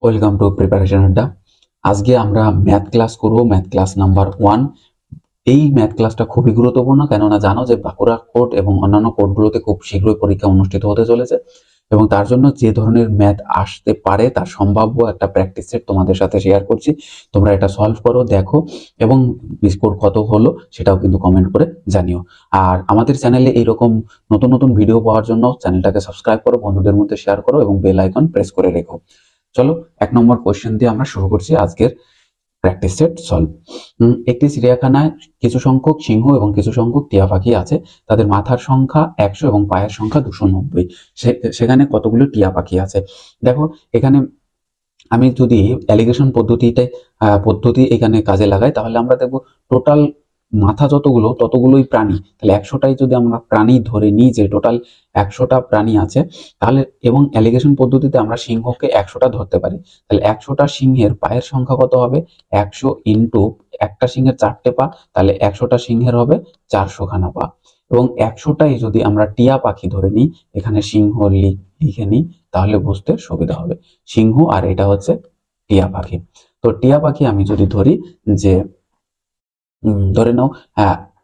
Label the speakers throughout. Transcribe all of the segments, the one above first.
Speaker 1: Welcome to preparation আড্ডা। আজকে আমরা ম্যাথ ক্লাস করব, ম্যাথ ক্লাস নাম্বার 1। এই ম্যাথ ক্লাসটা খুবই গুরুত্বপূর্ণ, কেননা জানো যে বাঁকুড়া কোর্ট এবং অন্যান্য কোর্টগুলোতে খুব শীঘ্রই পরীক্ষা অনুষ্ঠিত হতে চলেছে এবং তার জন্য যে ধরনের ম্যাথ আসতে পারে তার সম্ভাব্য একটা প্র্যাকটিস সেট তোমাদের সাথে শেয়ার করছি। তোমরা এটা সলভ করো, দেখো এবং স্কোর কত হলো সেটাও কিন্তু কমেন্ট করে জানিও। আর আমাদের চ্যানেলে এইরকম নতুন নতুন ভিডিও পাওয়ার জন্য চ্যানেলটাকে সাবস্ক্রাইব করো, বন্ধুদের মধ্যে শেয়ার করো এবং বেল আইকন প্রেস করে রেখো। চলো 1 নম্বর কোশ্চেন দিয়ে আমরা শুরু করছি আজকের প্র্যাকটিস সেট সলভ। একটি চিড়িয়াখানায় কিছু সংখ্যক সিংহ এবং কিছু সংখ্যক টিয়া পাখি আছে। তাদের মাথার সংখ্যা 100 এবং পায়ের সংখ্যা 290। সেখানে কতগুলো টিয়া পাখি আছে? দেখো এখানে আমি যদি অ্যালিগেশন পদ্ধতি এখানে কাজে লাগাই, তাহলে আমরা দেখবো টোটাল মাথা যতগুলো ততগুলোই প্রাণী। তাহলে 100টাই যদি আমরা প্রাণী ধরে নিই, যে টোটাল 100টা প্রাণী আছে, তাহলে এবং অ্যালিগেশন পদ্ধতিতে আমরা সিংহকে 100টা ধরতে পারি। তাহলে 100টা সিংহের পায়ের সংখ্যা কত হবে? 100 ইন্টু একটা সিংহের 4টে পা, তাহলে 100টা সিংহের হবে 400খানা পা। এবং 100টাই যদি আমরা টিয়া পাখি ধরে নিই, এখানে সিংহ লিখে নিই, তাহলে বুঝতে সুবিধা হবে। সিংহ আর এটা হচ্ছে টিয়া পাখি। তো টিয়া পাখি আমি যদি ধরি যে ধরে নাও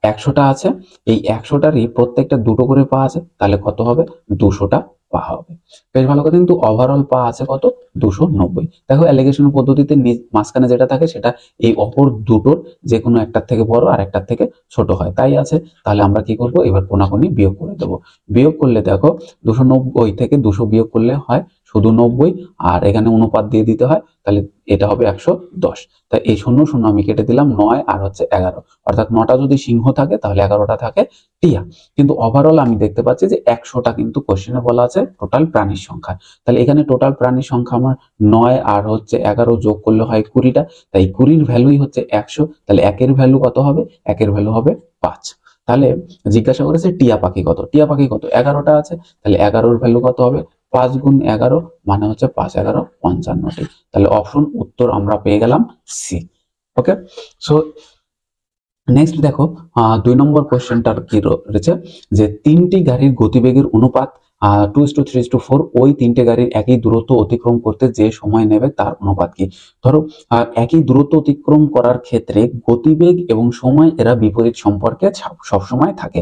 Speaker 1: 100টা আছে, এই 100টারই প্রত্যেকটা 2টো করে পা আছে, তাহলে কত হবে? 200টা পা হবে। বেশ ভালো কথা। কিন্তু ওভারঅল পা আছে কত? 290। দেখো অ্যালিগেশন পদ্ধতিতে মাঝখানে যেটা থাকে সেটা এই অপর দুটোর যে কোনো একটার থেকে বড় আর একটার থেকে ছোট হয়, তাই আছে। তাহলে আমরা কি করব? এবার কোনাকুনি বিয়োগ করে দেবো। বিয়োগ করলে দেখো 290 থেকে 200 বিয়োগ করলে হয় শুধু 90, আর এখানে অনুপাত দিয়ে দিতে হয়, তাহলে এটা হবে 110। তাই এই 0 0 আমি কেটে দিলাম, 9 আর হচ্ছে 11, অর্থাৎ 9টা যদি সিংহ থাকে তাহলে 11টা থাকে টিয়া। কিন্তু ওভারঅল আমি দেখতে পাচ্ছি যে 100টা কিন্তু কোশ্চেনে বলা আছে টোটাল প্রাণীর সংখ্যা। তাহলে এখানে টোটাল প্রাণীর সংখ্যা আমার 9 আর হচ্ছে 11 যোগ করলে হয় 20টা। তাই 20র ভ্যালুই হচ্ছে 100। তাহলে 1-এর ভ্যালু কত হবে? 1-এর ভ্যালু হবে 5। তাহলে জিজ্ঞাসা করেছে টিয়া পাখি কত? টিয়া পাখি কত? 11টা আছে, তাহলে 11-র ভ্যালু কত হবে? 5 গুণ 11 মানে হচ্ছে 5 11 55টি। তাহলে অপশন উত্তর আমরা পেয়ে গেলাম সি। ওকে, সো নেক্সট দেখো 2 নম্বর কোশ্চেনটার কি রয়েছে, যে 3টি গাড়ির গতিবেগের অনুপাত 2:3:4, ওই 3টে গাড়ির একই দূরত্ব অতিক্রম করতে যে সময় নেবে তার অনুপাত কি? ধরো একই দূরত্ব অতিক্রম করার ক্ষেত্রে গতিবেগ এবং সময় এরা বিপরীত সম্পর্কে সবসময় থাকে।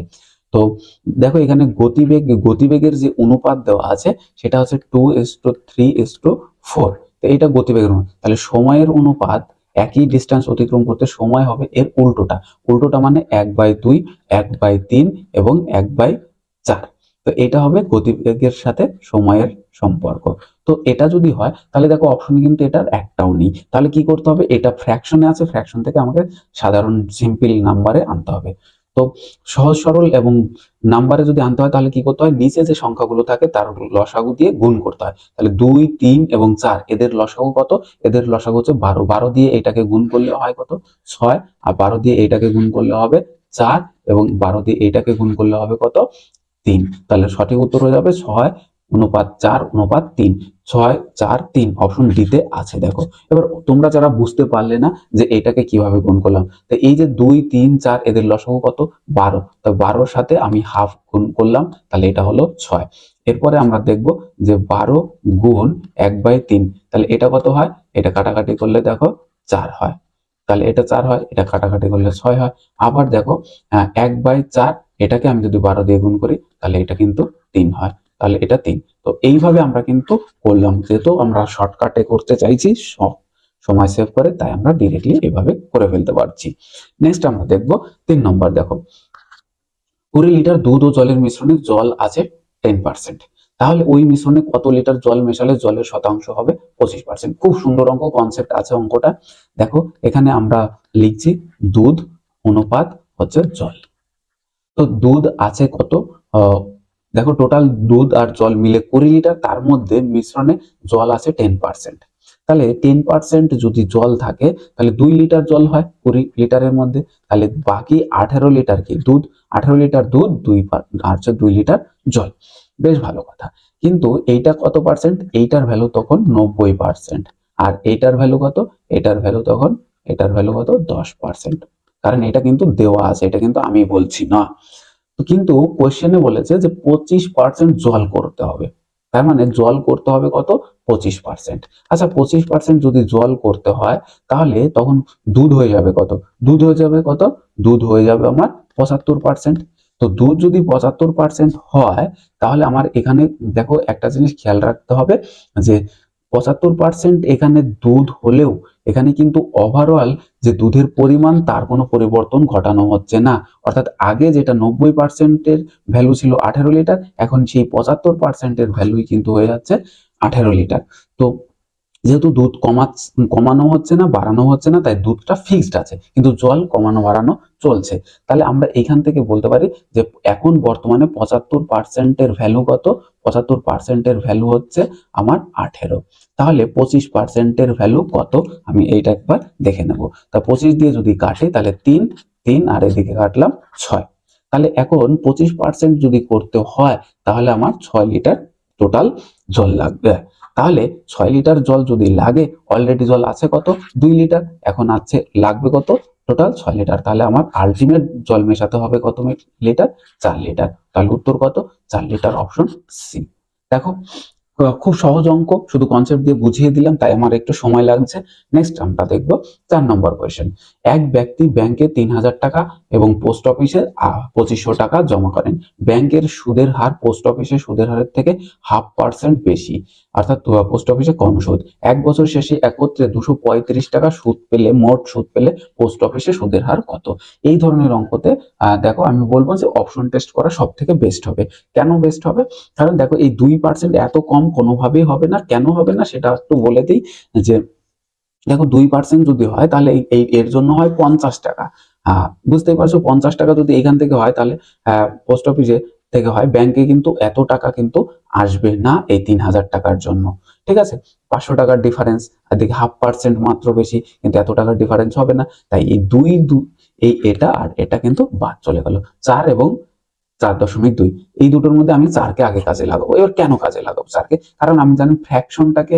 Speaker 1: তো দেখো এখানে গতিবেগের যে অনুপাত দেওয়া আছে সেটা হচ্ছে 2:3:4। তো এটা গতিবেগের অনুপাত। তাহলে সময়ের অনুপাত একই ডিস্টেন্স অতিক্রম করতে সময় হবে এর উল্টোটা মানে 1/2, 1/3 এবং 1/4। তো এটা হবে গতিবেগের সাথে সময়ের সম্পর্ক। তো এটা যদি হয় তাহলে দেখো অপশনে কিন্তু এটার একটাও নেই। তাহলে কি করতে হবে? এটা ফ্র্যাকশনে আছে, ফ্র্যাকশন থেকে আমাকে সাধারণ সিম্পল নাম্বারে আনতে হবে। তো সহজ সরল এবং নাম্বারে যদি আনতে হয় তাহলে কি করতে হয়? নিচে যে সংখ্যাগুলো থাকে তার লসাগু দিয়ে গুণ করতে হয়। তাহলে 2, 3 এবং 4 এদের লসাগু কত? এদের লসাগু হচ্ছে 12। 12 দিয়ে এটাকে গুণ করলে হয় কত? 6। আর 12 দিয়ে এইটাকে গুণ করলে হবে 4 এবং 12 দিয়ে এইটাকে গুণ করলে হবে কত? 3। তাহলে সঠিক উত্তর হয়ে যাবে 6:4:3। 6, 4, 3 অপশন ডিতে আছে। দেখো এবার তোমরা যারা বুঝতে পারলে না যে এটাকে কিভাবে গুণ করলাম, তো এই যে 2, 3, 4 এদের লসাগু কত? 12। তো 12-র সাথে আমি হাফ গুণ করলাম, তাহলে এটা হলো 6। এরপরে আমরা দেখব যে 12 গুণ 1/3, তাহলে এটা কত হয়? এটা কাটাকাটি করলে দেখো 4 হয়। তাহলে এটা 4 হয়, এটা কাটাকাটি করলে 6 হয়। আবার দেখো 1/4, এটাকে আমি যদি 12 দিয়ে গুণ করি তাহলে এটা কিন্তু 3 হয়। তাহলে এটা 3। তো এইভাবে আমরা কিন্তু করলাম, যেহেতু আমরা শর্টকাটে করতে চাইছি সময় সেভ করে, তাই আমরা ডিরেক্টলি এভাবে করে ফেলতে পারছি। নেক্সট আমরা দেখব 3 নম্বর। দেখো 20 লিটার দুধ ও জলের মিশ্রণে জল আছে 10%, তাহলে ওই মিশ্রণে কত লিটার জল মেশালে জলের শতাংশ হবে 25%? খুব সুন্দর অঙ্ক, কনসেপ্ট আছে অঙ্কটা। দেখো এখানে আমরা লিখছি দুধ অনুপাত হচ্ছে জল। তো দুধ আছে কত? দেখো টোটাল দুধ আর জল মিলে 20 লিটার, তার মধ্যে মিশ্রণে জল আছে 10%। তাহলে 10% যদি জল থাকে তাহলে 2 লিটার জল হয় 20 লিটারের মধ্যে। তাহলে বাকি 18 লিটার কি দুধ? 18 লিটার দুধ, 2 লিটার জল। বেশ ভালো কথা। কিন্তু এইটা কত পার্সেন্ট? এইটার ভ্যালু তখন 90%। আর এইটার ভ্যালু কত? এটার ভ্যালু তখন, এটার ভ্যালু কত? 10%। কারণ এটা কিন্তু দেওয়া আছে, এটা কিন্তু আমি বলছি না। কিন্তু কোশ্চেনে বলেছে যে 25% জল করতে হবে। তার মানে জল করতে হবে কত? 25%। আচ্ছা 25% যদি জল করতে হয় তাহলে তখন দুধ হয়ে যাবে কত? দুধ হয়ে যাবে কত? দুধ হয়ে যাবে আমার 75%। তো দুধ যদি 75% হয় তাহলে আমার এখানে দেখো একটা জিনিস খেয়াল রাখতে হবে যে 75% এখানে দুধ হলেও এখানে কিন্তু ওভারঅল যে দুধের পরিমাণ তার কোনো পরিবর্তন ঘটানো হচ্ছে না। অর্থাৎ আগে যেটা 90%-এর ভ্যালু ছিল 18 লিটার, এখন সেই 75%-এর ভ্যালুই কিন্তু হয়ে যাচ্ছে 18 লিটার। তো যেহেতু দুধ কমানো হচ্ছে না, বাড়ানো হচ্ছে না, তাই দুধটা ফিক্সড আছে, কিন্তু জল কমানো বাড়ানো চলছে। তাহলে আমরা এখান থেকে বলতে পারি যে এখন বর্তমানে 75%-এর ভ্যালু কত? 75%-এর ভ্যালু হচ্ছে আমার 18। তাহলে 25%-এর ভ্যালু কত? আমি এইটা একবার দেখে নেব। তা 25 দিয়ে যদি কাটি তাহলে 3 3 আর এদিকে কাটলাম 6। তাহলে এখন 25% যদি করতে হয় তাহলে আমার 6 লিটার টোটাল জল লাগবে। তাহলে 6 লিটার জল যদি লাগে, অলরেডি জল আছে কত? 2 লিটার, এখন আছে লাগবে কত? Total 6 litre. তাহলে আমার আলটিমেট জল মেশাতে হবে কত লিটার? 4 লিটার। তাহলে উত্তর কত? 4 লিটার, অপশন সি। দেখো খুব সহজ অঙ্ক, শুধু কনসেপ্ট দিয়ে বুঝিয়ে দিলাম, তাই আমার একটু সময় লাগছে। নেক্সট আমরা দেখবো 4 নম্বর কোয়েশ্চেন। এক ব্যক্তি ব্যাংকে 3000 টাকা এবং পোস্ট অফিসে 2500 টাকা জমা করেন। ব্যাংকের সুদের হার পোস্ট অফিসের সুদের হারের থেকে 0.5% বেশি, অর্থাৎ পোস্ট অফিসে কম সুদ। এক বছর শেষে একত্রে 235 টাকা সুদ পেলে, মোট সুদ পেলে পোস্ট অফিসে সুদের হার কত? এই ধরনের অঙ্কতে দেখো আমি বলবো যে অপশন টেস্ট করা সব থেকে বেস্ট হবে। কেন বেস্ট হবে? কারণ দেখো এই 2% এত কম কোনোভাবেই হবে না। কেন হবে না সেটা একটু বলে দিই যে দেখো 2% যদি হয় তাহলে এর জন্য হয় 50 টাকা। বুঝতেই পারছো, 50 টাকা যদি এখান থেকে হয় তাহলে পোস্ট অফিসে থেকে হয়, ব্যাংকে কিন্তু এত টাকা কিন্তু আসবে না এই 3000 টাকার জন্য। ঠিক আছে, 500 টাকার ডিফারেন্স, আর দেখি 0.5% মাত্র বেশি, কিন্তু এত টাকার ডিফারেন্স হবে না। তাই এই এটা আর এটা কিন্তু বাদ চলে গেল। 4 এবং 4.2 এই দুটোর মধ্যে আমি 4কে আগে কাজে লাগাবো। এবার কেন কাজে লাগাবো 4কে? কারণ আমি জানি ফ্র্যাকশনটাকে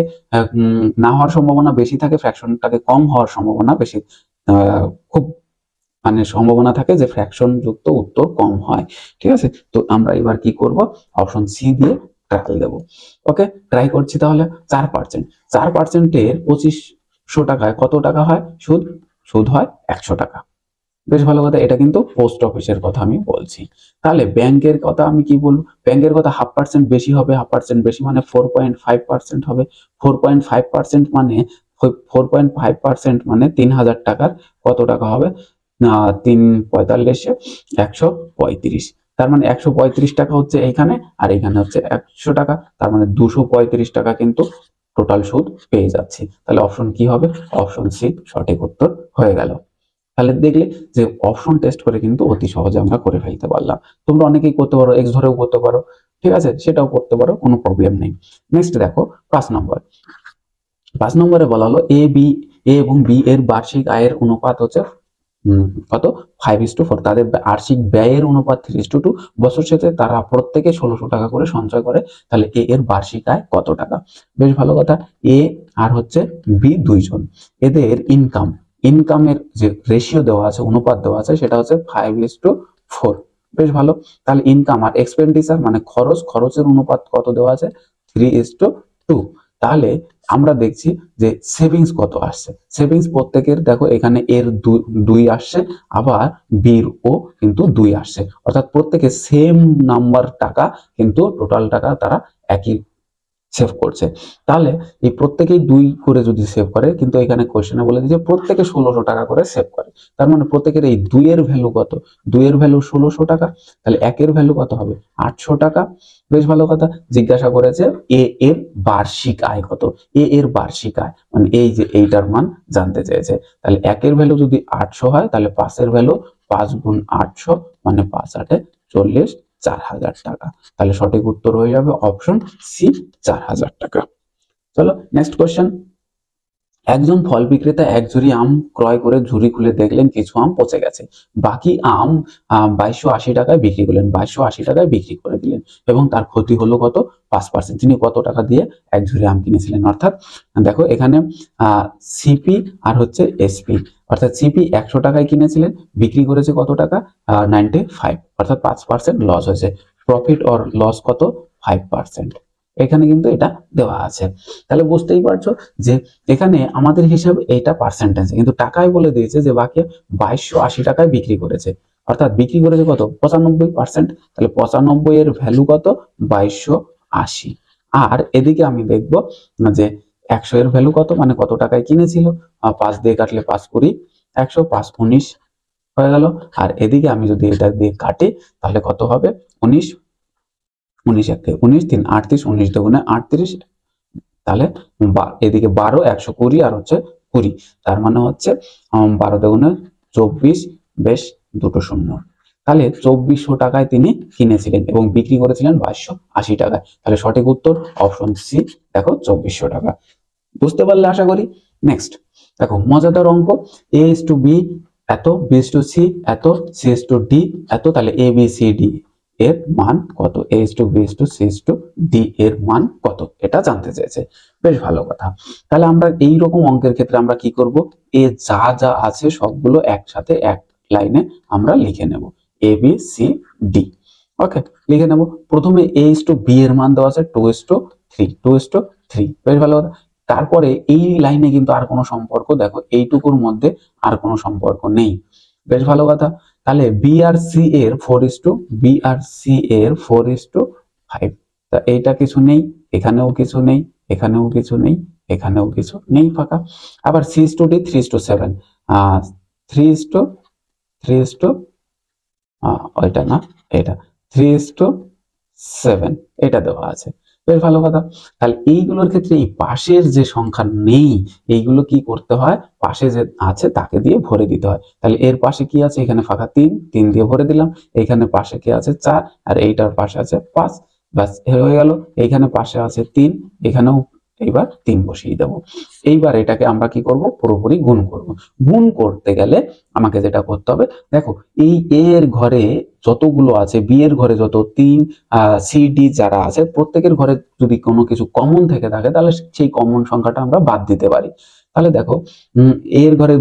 Speaker 1: না হওয়ার সম্ভাবনা বেশি থাকে, ফ্র্যাকশনটাকে কম হওয়ার সম্ভাবনা বেশি, খুব মানে সম্ভাবনা থাকে যে ফ্র্যাকশন যুক্ত উত্তর কম হয়। ঠিক আছে, তো আমরা এবার কি করব? অপশন সি দিয়ে ট্রাই দেবো। ওকে, ট্রাই করছি তাহলে। 4%, 4%-এর 2500 টাকায় কত টাকা হয় সুদ? সুদ হয় 100 টাকা। বেশ ভালো কথা, এটা কিন্তু পোস্ট অফিসের কথা আমি বলছি। তাহলে ব্যাংকের কথা আমি কি বলবো? ব্যাংকের কথা 0.5% বেশি হবে, 0.5% বেশি মানে 4.5% হবে। 4.5% মানে 4.5% মানে 3000 টাকার কত টাকা হবে? 3 45 135। তার মানে 135 টাকা হচ্ছে এইখানে, আর এখানে হচ্ছে 100 টাকা, তার মানে 235 টাকা কিন্তু টোটাল সুদ পেয়ে যাচ্ছি। তাহলে অপশন কি হবে? অপশন সি সঠিক উত্তর হয়ে গেল। তাহলে দেখলে যে অপশন টেস্ট করে কিন্তু অতি সহজে আমরা করে ফেলতে পারলাম। তোমরা অনেকেই করতে পারো, এক্স ধরেও করতে পারো, ঠিক আছে, সেটাও করতে পারো, কোনো প্রবলেম নেই। নেক্সট দেখো 5 নম্বর। 5 নম্বরে বলা হলো এ এবং বি এর বার্ষিক আয়ের অনুপাত হচ্ছে কত? 5:4। তাদের বার্ষিক ব্যয়ের অনুপাত 3:2। বছর শেষে তারা প্রত্যেকে 1600 টাকা করে সঞ্চয় করে। তাহলে এ এর বার্ষিক আয় কত টাকা? বেশ ভালো কথা। এ আর হচ্ছে বি দুইজন, এদের ইনকামের যে রেশিও দেওয়া আছে, অনুপাত দেওয়া আছে, সেটা হচ্ছে 5:4। বেশ ভালো। তাহলে ইনকাম আর এক্সপেন্ডিচার মানে খরচের অনুপাত কত দেওয়া আছে? 3:2। তাহলে আমরা দেখছি যে সেভিংস কত আসছে। সেভিংস প্রত্যেকের দেখো এখানে এর 2 আসছে, আবার বির ও কিন্তু 2 আসছে, অর্থাৎ প্রত্যেকে সেম নাম্বার টাকা, কিন্তু টোটাল টাকা তারা একই সেভ করছে। তাহলে এই প্রত্যেকেই 2 করে যদি সেভ করে, কিন্তু এখানে কোশ্চেনে বলে দিয়েছে প্রত্যেকে 1600 টাকা করে সেভ করে, তার মানে প্রত্যেকের এই 2 এর ভ্যালু কত? 2 এর ভ্যালু 1600 টাকা। তাহলে 1 এর ভ্যালু কত হবে? 800 টাকা। বেশ ভালো কথা। জিজ্ঞাসা করেছে এ এর বার্ষিক আয় কত? এ এর বার্ষিক আয় মানে এই যে এইটার মান জানতে চেয়েছে। তাহলে 1 এর ভ্যালু যদি 800 হয়, তাহলে 5 এর ভ্যালু 5 গুণ 800 মানে 5 8 40, 4000 টাকা। তাহলে সঠিক উত্তর হয়ে যাবে অপশন সি, 4000 টাকা। চলো নেক্সট কোশ্চেন। একজন ফল বিক্রেতা এক ঝুড়ি আম ক্রয় করে ঝুড়ি খুলে দেখলেন কিছু আম পচে গেছে। বাকি আম 2280 টাকায় বিক্রি করলেন, 2280 টাকায় বিক্রি করে দিলেন, এবং তার ক্ষতি হলো কত? 5%। তিনি কত টাকা দিয়ে এক ঝুড়ি আম কিনেছিলেন? অর্থাৎ দেখো এখানে সিপি আর হচ্ছে এসপি, অর্থাৎ সিপি 100 টাকায় কিনেছিলেন, বিক্রি করেছে কত টাকা? 95, অর্থাৎ 5% লস হয়েছে। প্রফিট অর লস কত? 5%। এখানে কিন্তু এটা দেওয়া আছে। তাহলে বুঝতেই পারছো যে এখানে আমাদের হিসাবে এটা পার্সেন্টেজ, কিন্তু টাকায় বলে দিয়েছে যে বাকি 2280 টাকায় বিক্রি করেছে, অর্থাৎ বিক্রি করেছে কত 95%। তাহলে 95 এর ভ্যালু কত 2280। আর এদিকে আমি দেখবো যে 100 এর ভ্যালু কত, মানে কত টাকায় কিনেছিল, 5 দিয়ে কাটলে 5 20, 100 5 19 হয়ে গেল। আর এদিকে আমি যদি এটা দিয়ে কাটি তাহলে কত হবে 19, 19 একে 19 3 38, 19 দুগুণে 38, তাহলে এদিকে 12 120 আর হচ্ছে 20, তার মানে হচ্ছে 12 দুগুণে 24, বেশ দুটো শূন্য। তাহলে 2400 টাকায় তিনি কিনেছিলেন এবং বিক্রি করেছিলেন 2280 টাকায়। তাহলে সঠিক উত্তর অপশন সি, দেখো 2400 টাকা। বুঝতে পারলে আশা করি। নেক্সট দেখো মজাদার অঙ্ক, a is to b এত, b is to c এত, c is to d এত, তাহলে a b c d এর মান কত, a is to b is to c is to d এর মান কত, এটা জানতে চেয়েছে। বেশ ভালো কথা। তাহলে আমরা এই রকম অঙ্কের ক্ষেত্রে আমরা কি করব, এ যা যা আছে সবগুলো একসাথে এক লাইনে আমরা লিখে নেব, a b c d। ওকে, লিখে নেব। প্রথমে a is to b এর মান দেওয়া আছে 2 is to 3, 2 is to 3, বেশ ভালো কথা। তারপরে এই লাইনে কিন্তু আর কোনো সম্পর্ক, দেখো এইটুকুর মধ্যে আর কোনো সম্পর্ক নেই, বেশ ভালো কথা। তাহলে বি আর সি এর 4 is to, বি আর সি এর 4 is to 5, তা এইটা কিছু নেই, এখানেও কিছু নেই, এখানেও কিছু নেই, এখানেও কিছু নেই, ফাঁকা। আবার C is to d 3 is to 7, 3 is to 3 is to ওইটা না, এটা 3 is to 7, এটা দেওয়া আছে, বেশ ভালো কথা। তাহলে এইগুলোর ক্ষেত্রে এই পাশের যে সংখ্যা নেই, এইগুলো কি করতে হয়, পাশে যে আছে তাকে দিয়ে ভরে দিতে হয়। তাহলে এর পাশে কি আছে, এখানে ফাঁকা 3, 3 দিয়ে ভরে দিলাম। এখানে পাশে কি আছে 4, আর এইটার পাশে আছে 5, ব্যাস হয়ে গেল। এইখানে পাশে আছে 3, এখানেও এইবার 3 বসিয়ে দেবো। এইবার এটাকে আমরা কি করব, পুরোপুরি গুণ করব। গুণ করতে গেলে আমাকে যেটা করতে হবে, দেখো এই এ এর ঘরে যতগুলো আছে, বি এর ঘরে যত 3 সি ডি যারা আছে, প্রত্যেকের ঘরে যদি কোনো কিছু কমন থেকে থাকে তাহলে সেই কমন সংখ্যাটা আমরা বাদ দিতে পারি। তাহলে দেখো এর ঘরে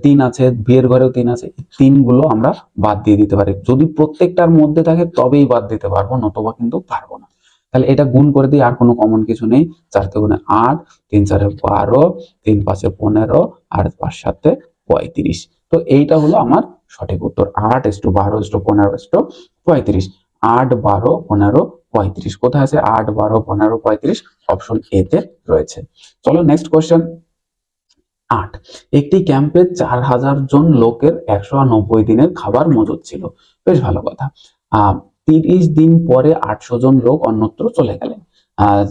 Speaker 1: 3 আছে, বি এর ঘরেও 3 আছে, 3 গুলো আমরা বাদ দিয়ে দিতে পারি। যদি প্রত্যেকটার মধ্যে থাকে তবেই বাদ দিতে পারবো, নতুবা কিন্তু পারবো না। তাহলে এটা গুণ করে দিই, আর কোনো কমন কিছু নেই। 4 গুণে 8, 3 4 12, 3 5 15, আর 5 7 35। তো এইটা হলো আমার সঠিক উত্তর, 8 is to 12 is to 15 is to 35। 8 12 15 35 কোথায় আছে, 8 12 15 35 অপশন এ তে রয়েছে। চলো নেক্সট কোশ্চেন। 8, একটি ক্যাম্পে 4000 জন লোকের 190 দিনের খাবার মজুদ ছিল, বেশ ভালো কথা। 30 দিন পরে 800 জন লোক অন্যত্র চলে গেলেন,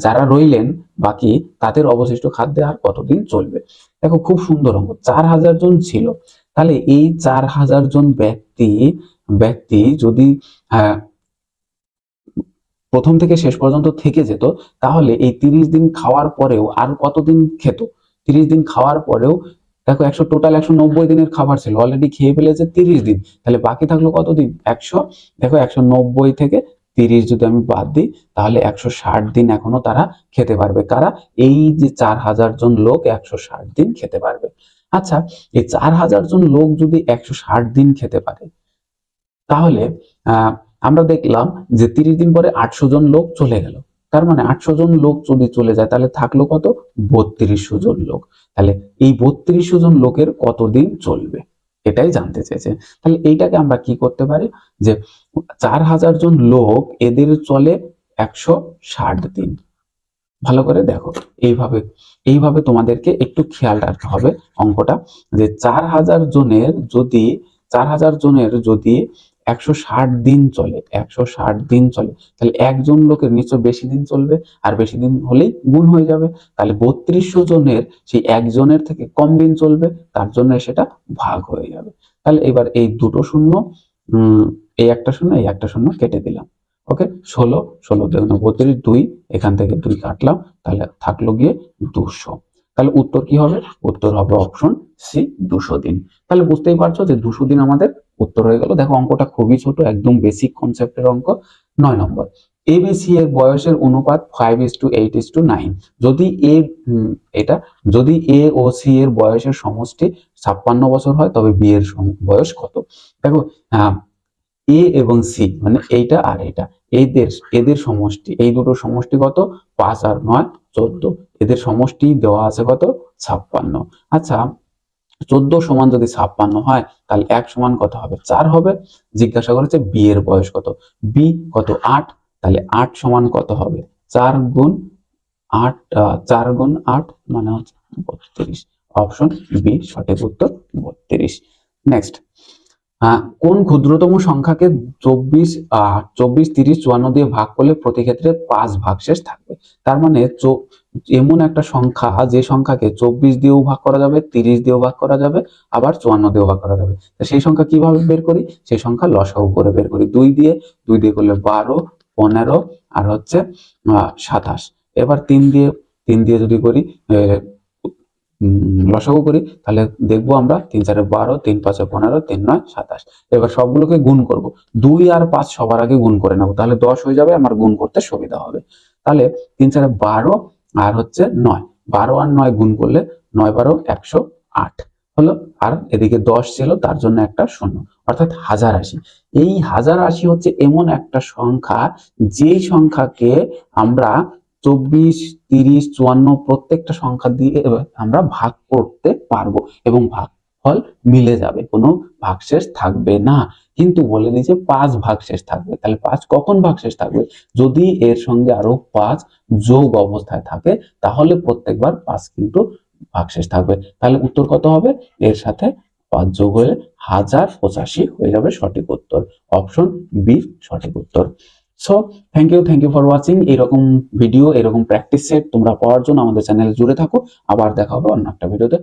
Speaker 1: যারা রইলেন বাকি তাদের অবশিষ্ট খাদ্যে আর কতদিন চলবে। দেখো খুব সুন্দর অঙ্ক, 4000 জন ছিল, তাহলে এই 4000 জন ব্যক্তি যদি প্রথম থেকে শেষ পর্যন্ত থেকে যেত, তাহলে এই 30 দিন খাওয়ার পরেও আর কতদিন খেত, 30 দিন খাওয়ার পরেও দেখো টোটাল 190 দিনের খাবার ছিল, অলরেডি খেয়ে ফেলেছে 30 দিন, তাহলে বাকি থাকলো কতদিন 100। দেখো 190 থেকে 30 যদি আমি বাদ দিই তাহলে 160 দিন এখনো তারা খেতে পারবে। কারা, এই যে 4000 জন লোক 160 দিন খেতে পারবে। আচ্ছা, এই 4000 জন লোক যদি 160 দিন খেতে পারে, তাহলে আমরা দেখলাম যে 30 দিন পরে 800 জন লোক চলে গেল, তার মানে 800 জন লোক যদি চলে যায় তাহলে থাকলো কত 3200 জন লোক। তাহলে এই 3200 জন লোকের কতদিন চলবে, এটাই জানতে চেয়েছে। তাহলে এইটাকে আমরা কি করতে পারি, যে 4000 জন লোক এদের চলে 160 দিন। ভালো করে দেখো, এইভাবে তোমাদেরকে একটু খেয়াল রাখতে হবে অঙ্কটা, যে 4000 জনের যদি 160 দিন চলে, 160 দিন চলে, তাহলে একজন লোকের নিশ্চয় বেশি দিন চলবে, আর বেশি দিন হলেই গুণ হয়ে যাবে। তাহলে 3200 জনের সেই একজনের থেকে কম দিন চলবে, তার জন্য সেটা ভাগ হয়ে যাবে। তাহলে এবার এই দুটো শূন্য, এই একটা শূন্য, এই একটা শূন্য কেটে দিলাম। ওকে, 16 16 দুগুণে 32, 2 এখান থেকে 2 কাটলাম, তাহলে থাকলো গিয়ে 200। তাহলে উত্তর কি হবে, উত্তর হবে অপশন সি 200 দিন। তাহলে বুঝতেই পারছো যে 200 দিন আমাদের উত্তর হয়ে গেল। দেখো অঙ্কটা খুবই ছোট, একদম বেসিক কনসেপ্টের অঙ্ক। 9 নম্বর, এবিসি এর বয়সের অনুপাত 5:8:9। যদি এ ও সি এর বয়সের সমষ্টি 56 বছর হয় তবে বি এর বয়স কত। দেখো এ এবং সি মানে এইটা আর এটা, এদের এদের সমষ্টি, এই দুটোর সমষ্টি কত? 5 আর 9 14, এদের সমষ্টি দেওয়া আছে কত? 56। আচ্ছা 14 সমান যদি 56 হয় তাহলে 1 সমান কত হবে? 4 হবে। জিজ্ঞাসা করেছে বি এর বয়স কত, বি কত 8, তাহলে 8 সমান কত হবে? 4 গুণ 8, 4 গুণ 8 মানে হচ্ছে 32। অপশন বি সঠিক উত্তর 32। নেক্সট, কোন ক্ষুদ্রতম সংখ্যাকে 24, 24, 30, 54 দিয়ে ভাগ করলে প্রতি ক্ষেত্রে 5 ভাগশেষ থাকবে? তার মানে এমন একটা সংখ্যা যে সংখ্যাকে 24 দিয়েও ভাগ করা যাবে, 30 দিয়েও ভাগ করা যাবে, আবার 54 দিয়েও ভাগ করা যাবে। তো সেই সংখ্যা কিভাবে বের করি? সেই সংখ্যা লসাগু করে বের করি। 2 দিয়ে করলে 12, 15 আর হচ্ছে 27। এবার 3 দিয়ে যদি করি লসাগু করি তাহলে দেখবো আমরা 3 4 12, 3 5 15, 3 9 27। এবার সবগুলোকে গুণ করব। 2 আর 5 সবার আগে গুণ করে নেব, তাহলে 10 হয়ে যাবে, আমার গুণ করতে সুবিধা হবে। তাহলে 3 4 12 আর হচ্ছে 9, 12 আর 9 গুণ করলে 9 12 108 হলো। আর এদিকে 10 ছিল তার জন্য একটা শূন্য, অর্থাৎ 1080। এই 1080 হচ্ছে এমন একটা সংখ্যা যেই সংখ্যাকে আমরা 24, 30, 54 প্রত্যেকটা সংখ্যা দিয়ে আমরা ভাগ করতে পারবো এবং ভাগফল মিলে যাবে, কোনো ভাগশেষ থাকবে না। কিন্তু বলে দিয়েছে 5 ভাগশেষ থাকবে। তাহলে 5 কখন ভাগশেষ থাকবে? যদি এর সঙ্গে আরো 5 যোগ অবস্থায় থাকে, তাহলে প্রত্যেকবার 5 কিন্তু ভাগশেষ থাকবে। তাহলে উত্তর কত হবে? এর সাথে 5 যোগ হলে 1085 হয়ে যাবে সঠিক উত্তর। অপশন বি সঠিক উত্তর। So thank you for watching. এরকম ভিডিও, এরকম প্র্যাকটিস সেট তোমরা পাওয়ার জন্য আমাদের চ্যানেলে জুড়ে থাকো। আবার দেখা হবে অন্য একটা ভিডিওতে।